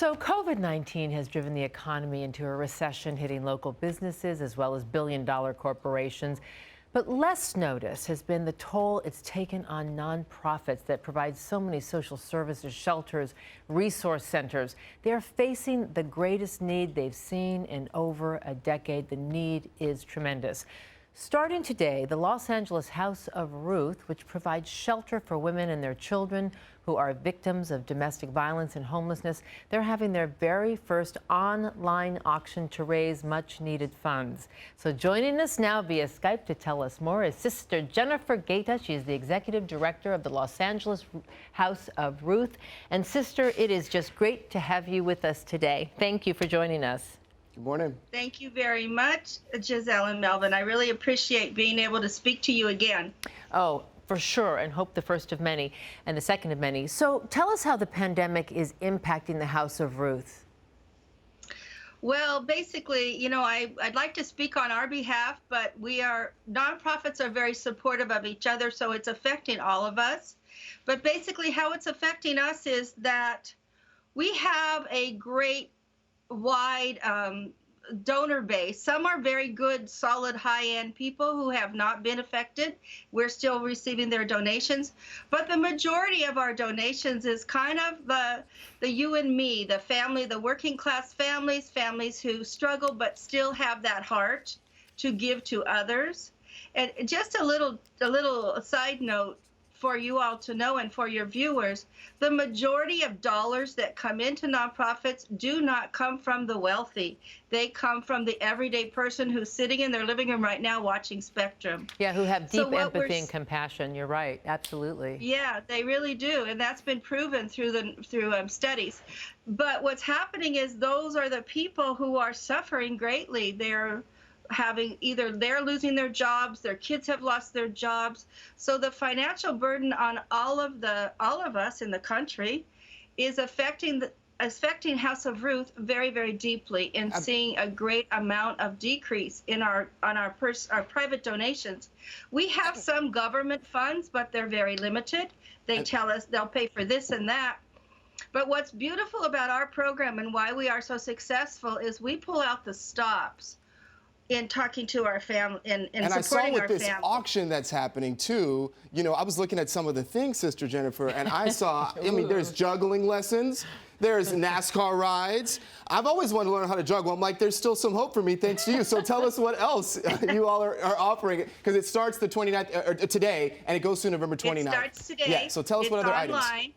So COVID-19 has driven the economy into a recession, hitting local businesses as well as billion-dollar corporations. But less notice has been the toll it's taken on nonprofits that provide so many social services, shelters, resource centers. They're facing the greatest need they've seen in over a decade. The need is tremendous. Starting today, the Los Angeles House of Ruth, which provides shelter for women and their children who are victims of domestic violence and homelessness, they're having their very first online auction to raise much-needed funds. So joining us now via Skype to tell us more is Sister Jennifer Gaeta. She is the Executive Director of the Los Angeles House of Ruth. And Sister, it is just great to have you with us today. Thank you for joining us. Good morning. Thank you very much, Giselle and Melvin. I really appreciate being able to speak to you again. Oh, for sure, and hope the first of many and the second of many. So tell us how the pandemic is impacting the House of Ruth. Well, basically, you know, I'd like to speak on our behalf, but nonprofits are very supportive of each other, so it's affecting all of us. But basically how it's affecting us is that we have a great wide donor base. Some are very good, solid, high-end people who have not been affected. We're still receiving their donations. But the majority of our donations is kind of the you and me, the family, the working class families, families who struggle but still have that heart to give to others. And just a little side note for you all to know and for your viewers, the majority of dollars that come into nonprofits do not come from the wealthy. They come from the everyday person who's sitting in their living room right now watching Spectrum. Yeah, who have deep empathy and compassion. You're right, absolutely. Yeah, they really do, and that's been proven through studies. But what's happening is those are the people who are suffering greatly. They're losing their jobs, their kids have lost their jobs. So the financial burden on all of us in the country is affecting House of Ruth very, very deeply, and seeing a great amount of decrease in our private donations. We have some government funds, but they're very limited. They tell us they'll pay for this and that. But what's beautiful about our program and why we are so successful is we pull out the stops in talking to our family and supporting our family. And I saw with this auction that's happening too, you know, I was looking at some of the things, Sister Jennifer, and I saw, I mean, there's juggling lessons, there's NASCAR rides. I've always wanted to learn how to juggle. I'm like, there's still some hope for me thanks to you. So tell us what else you all are offering, because it starts the 29th, today, and it goes through November 29th. It starts today. Yeah, so tell us what other items.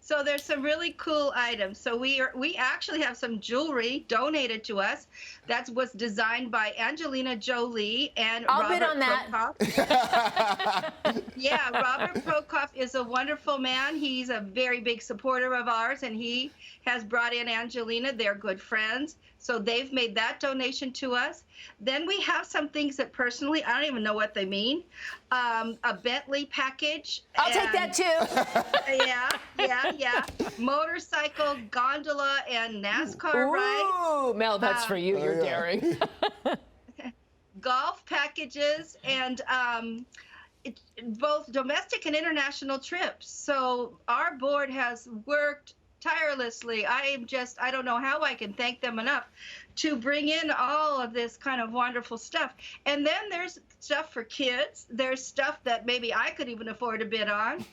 So there's some really cool items. So we actually have some jewelry donated to us that was designed by Angelina Jolie and I'll Robert bid on that. Prokop. Yeah, Robert Prokop is a wonderful man. He's a very big supporter of ours, and he has brought in Angelina. They're good friends. So they've made that donation to us. Then we have some things that personally, I don't even know what they mean. A Bentley package. I'll take that too. Yeah. Motorcycle, gondola, and NASCAR rides. Ooh, Mel, that's for you. You're daring. Golf packages and both domestic and international trips. So our board has worked tirelessly. I don't know how I can thank them enough to bring in all of this kind of wonderful stuff. And then there's stuff for kids. There's stuff that maybe I could even afford to bid on.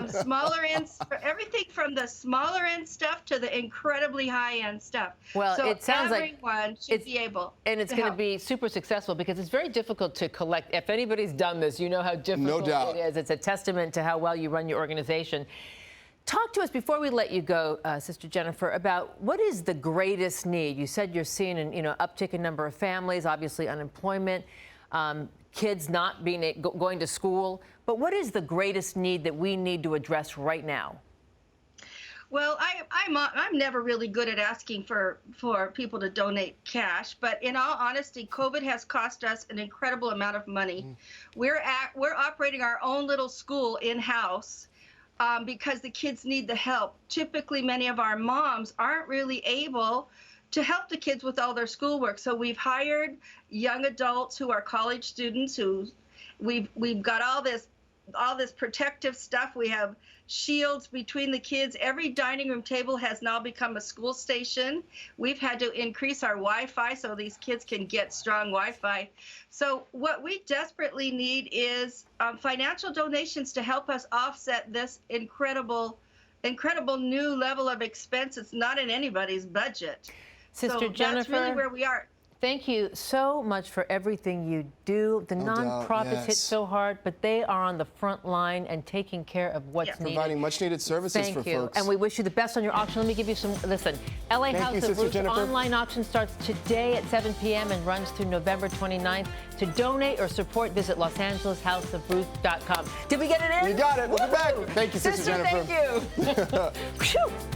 Smaller end, everything from the smaller end stuff to the incredibly high end stuff. Well, so it sounds like everyone should be able. And it's going to be super successful because it's very difficult to collect. If anybody's done this, you know how difficult it is. It's a testament to how well you run your organization. Talk to us before we let you go, Sister Jennifer, about what is the greatest need. You said you're seeing an uptick in number of families, obviously unemployment, kids not going to school. But what is the greatest need that we need to address right now? Well, I'm never really good at asking for people to donate cash, but in all honesty, COVID has cost us an incredible amount of money. We're operating our own little school in-house. Because the kids need the help. Typically, many of our moms aren't really able to help the kids with all their schoolwork. So we've hired young adults who are college students who we've got all this all this protective stuff. We have shields between the kids. Every dining room table has now become a school station. We've had to increase our Wi-Fi so these kids can get strong Wi-Fi. So what we desperately need is financial donations to help us offset this incredible new level of expense. It's not in anybody's budget. Sister Jennifer, that's really where we are. thank you so much for everything you do. The nonprofits hit so hard, but they are on the front line and taking care of what's needed. Providing much needed services for folks. And we wish you the best on your auction. Let me give you some, listen, LA House of Ruth online auction starts today at 7 p.m. and runs through November 29th. To donate or support, visit LosAngelesHouseofRuth.com. Did we get it in? You got it. We'll be back. Thank you, Sister Jennifer. Thank you.